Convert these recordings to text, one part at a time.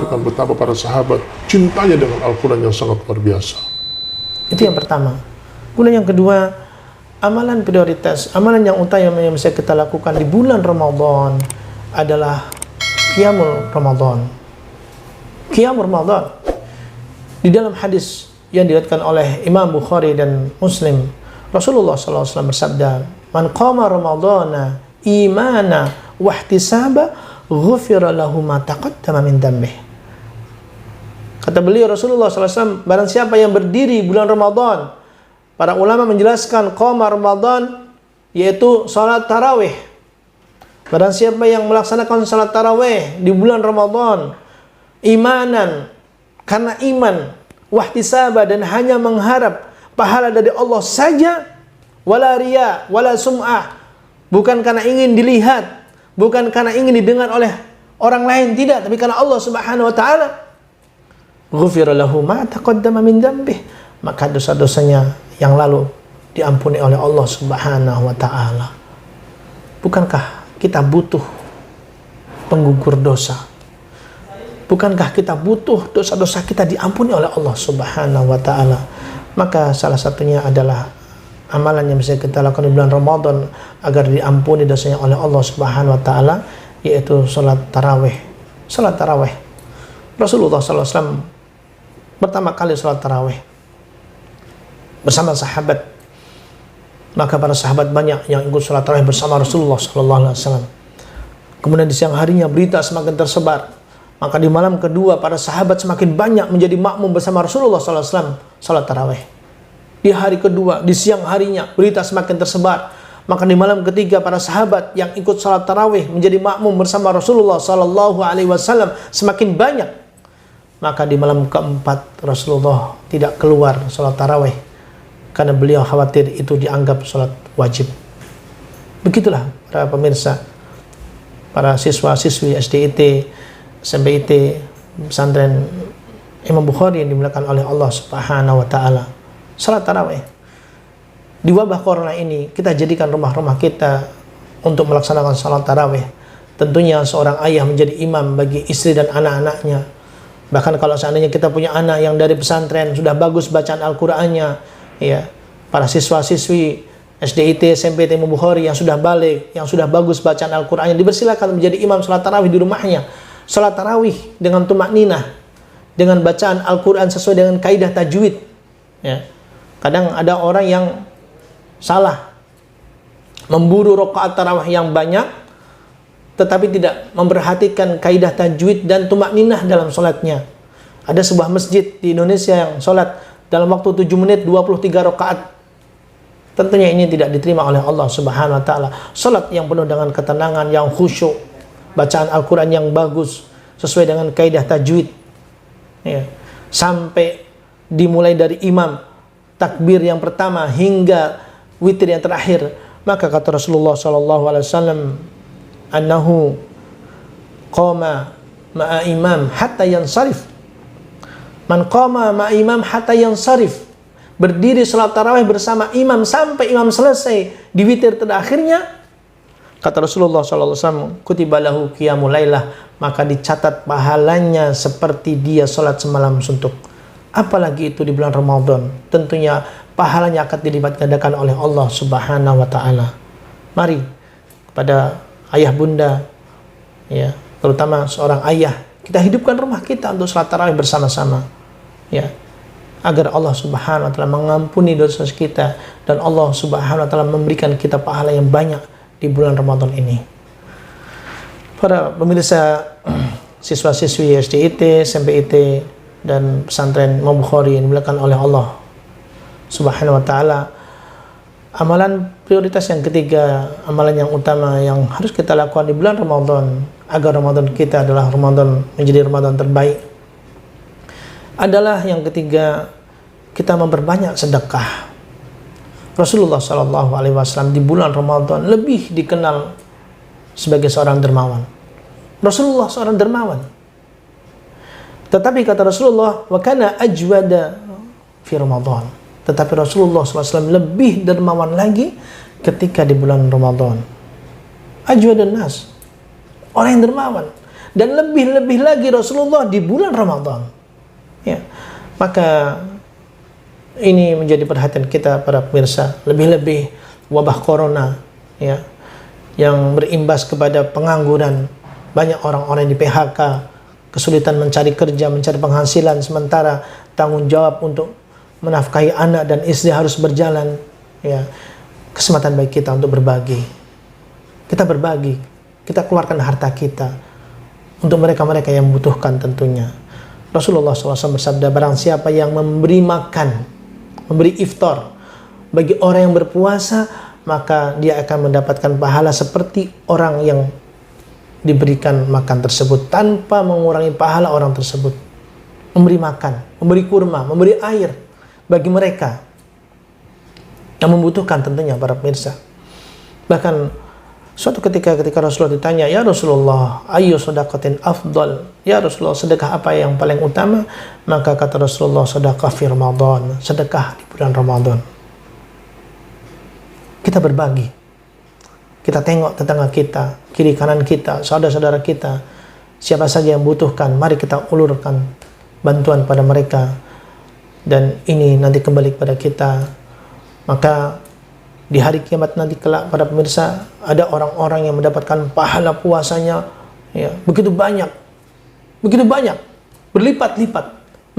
menggambarkan betapa para sahabat cintanya dengan Al-Quran yang sangat luar biasa. Itu yang pertama. Kemudian yang kedua, amalan prioritas, amalan yang utama yang bisa kita lakukan di bulan Ramadan adalah Qiyamul Ramadan. Qiyamul Ramadan. Di dalam hadis yang diriwayatkan oleh Imam Bukhari dan Muslim, Rasulullah SAW bersabda, "Man qama Ramadana imana wa ihtisaba, ghufira lahu ma taqaddama min dhanbih." Kata beliau Rasulullah SAW, barang siapa yang berdiri bulan Ramadan, para ulama menjelaskan qama Ramadan yaitu salat tarawih. Barang siapa yang melaksanakan salat tarawih di bulan Ramadan imanan, karena iman, wahtisaba, dan hanya mengharap pahala dari Allah saja, wala riya, wala sum'ah, bukan karena ingin dilihat, bukan karena ingin didengar oleh orang lain, tidak, tapi karena Allah Subhanahu wa taala, ghufira lahu ma taqaddama min dhanbih, maka dosa-dosanya yang lalu diampuni oleh Allah Subhanahu wa taala. Bukankah kita butuh penggugur dosa? Bukankah kita butuh dosa-dosa kita diampuni oleh Allah Subhanahu wa taala? Maka salah satunya adalah amalan yang bisa kita lakukan di bulan Ramadan agar diampuni dosanya oleh Allah Subhanahu wa taala, yaitu salat tarawih. Salat tarawih. Rasulullah SAW pertama kali salat tarawih bersama sahabat. Maka para sahabat banyak yang ikut salat tarawih bersama Rasulullah SAW. Kemudian di siang harinya berita semakin tersebar. Maka di malam kedua para sahabat semakin banyak menjadi makmum bersama Rasulullah SAW salat tarawih. Di hari kedua, di siang harinya berita semakin tersebar. Maka di malam ketiga para sahabat yang ikut salat tarawih menjadi makmum bersama Rasulullah SAW semakin banyak. Maka di malam keempat Rasulullah tidak keluar salat tarawih karena beliau khawatir itu dianggap salat wajib. Begitulah para pemirsa, para siswa-siswi SDIT, SMPIT, pesantren Imam Bukhari yang dimuliakan oleh Allah Subhanahu wa taala. Salat tarawih. Di wabah corona ini kita jadikan rumah-rumah kita untuk melaksanakan salat tarawih. Tentunya seorang ayah menjadi imam bagi istri dan anak-anaknya. Bahkan kalau seandainya kita punya anak yang dari pesantren sudah bagus bacaan Al-Qur'annya, ya, para siswa-siswi SDIT, SMPIT Imam Bukhari yang sudah balik, yang sudah bagus bacaan Al-Qur'annya, dipersilakan menjadi imam salat tarawih di rumahnya. Salat tarawih dengan tumakninah, dengan bacaan Al-Quran sesuai dengan kaidah tajwid. Ya. Kadang ada orang yang salah, memburu rakaat tarawih yang banyak, tetapi tidak memperhatikan kaidah tajwid dan tumakninah dalam salatnya. Ada sebuah masjid di Indonesia yang salat dalam waktu 7 menit 23 rakaat. Tentunya ini tidak diterima oleh Allah Subhanahu wa taala. Salat yang penuh dengan ketenangan, yang khusyuk, bacaan Al-Quran yang bagus sesuai dengan kaidah tajwid, ya. Sampai dimulai dari imam takbir yang pertama hingga witir yang terakhir. Maka kata Rasulullah SAW, annahu qama ma'a imam hatta yansarif. Man qama ma'a imam hatta yansarif, berdiri salat tarawih bersama imam sampai imam selesai di witir terakhirnya. Kata Rasulullah SAW, kutiba lahu qiyamul lailah, maka dicatat pahalanya seperti dia salat semalam suntuk. Apalagi itu di bulan Ramadan, tentunya pahalanya akan dilipat gandakan oleh Allah Subhanahu wa taala. Mari kepada ayah bunda, ya, terutama seorang ayah, kita hidupkan rumah kita untuk salat tarawih bersama-sama, ya, agar Allah Subhanahu wa taala mengampuni dosa kita dan Allah Subhanahu wa taala memberikan kita pahala yang banyak di bulan Ramadan ini. Para pemirsa, siswa-siswi SDIT, SMPIT, dan pesantren Imam Bukhari yang dimuliakan oleh Allah Subhanahu wa taala, amalan prioritas yang ketiga, amalan yang utama yang harus kita lakukan di bulan Ramadan agar Ramadan kita adalah Ramadan menjadi Ramadan terbaik adalah yang ketiga, kita memperbanyak sedekah. Rasulullah SAW di bulan Ramadan lebih dikenal sebagai seorang dermawan. Rasulullah seorang dermawan. Tetapi kata Rasulullah, wa kana ajwada fi Ramadan. Tetapi Rasulullah SAW lebih dermawan lagi ketika di bulan Ramadan. Ajwadan nas, orang yang dermawan. dan lebih-lebih lagi Rasulullah di bulan Ramadan. Ya, maka ini menjadi perhatian kita para pemirsa, lebih-lebih wabah corona ya yang berimbas kepada pengangguran, banyak orang-orang yang di PHK, kesulitan mencari kerja, mencari penghasilan, sementara tanggung jawab untuk menafkahi anak dan istri harus berjalan ya. Kesempatan bagi kita untuk berbagi. Kita berbagi, kita keluarkan harta kita untuk mereka-mereka yang membutuhkan tentunya. Rasulullah SAW bersabda, barang siapa yang memberi makan, memberi iftar bagi orang yang berpuasa, maka dia akan mendapatkan pahala seperti orang yang diberikan makan tersebut tanpa mengurangi pahala orang tersebut. Memberi makan, memberi kurma, memberi air bagi mereka yang membutuhkan tentunya para pemirsa. Bahkan suatu ketika Rasulullah ditanya, ya Rasulullah, ayu sedekatin afdal? Ya Rasulullah, sedekah apa yang paling utama? Maka kata Rasulullah, sedekah fi Ramadan, sedekah di bulan Ramadan. Kita berbagi, kita tengok tetangga kita, kiri kanan kita, saudara-saudara kita, siapa saja yang butuhkan, mari kita ulurkan bantuan pada mereka, dan ini nanti kembali kepada kita. Maka di hari kiamat nanti kelak pada pemirsa, ada orang-orang yang mendapatkan pahala puasanya ya, begitu banyak, berlipat-lipat.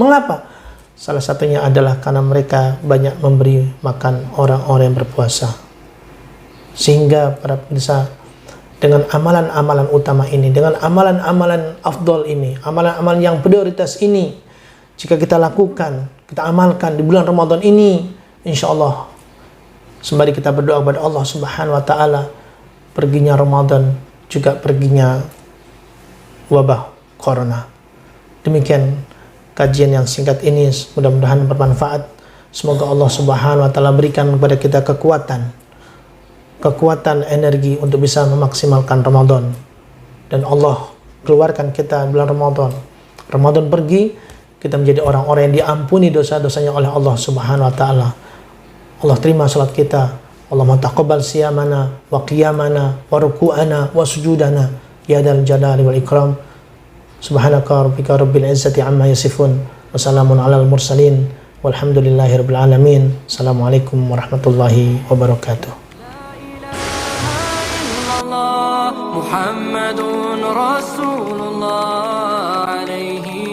Mengapa? Salah satunya adalah karena mereka banyak memberi makan orang-orang yang berpuasa. Sehingga para pemirsa, dengan amalan-amalan utama ini, dengan amalan-amalan afdol ini, amalan-amalan yang prioritas ini, jika kita lakukan, kita amalkan di bulan Ramadan ini, insya Allah, sembari kita berdoa kepada Allah Subhanahu wa Ta'ala, perginya Ramadan juga perginya wabah corona. Demikian kajian yang singkat ini, mudah-mudahan bermanfaat. Semoga Allah Subhanahu wa Ta'ala berikan kepada kita kekuatan energi untuk bisa memaksimalkan Ramadan, dan Allah keluarkan kita bulan Ramadan. Ramadan pergi, kita menjadi orang-orang yang diampuni dosa-dosanya oleh Allah Subhanahu wa Ta'ala. Allah terima salat kita. Allahumma taqabbal siyamana wa qiyamana wa ruku'ana wa sujudana ya dzal jalali wal ikram. Subhanaka rabbika rabbil izzati amma yasifun wa salamun alal mursalin walhamdulillahi rabbil alamin. Assalamualaikum warahmatullahi wabarakatuh. محمد رسول الله عليه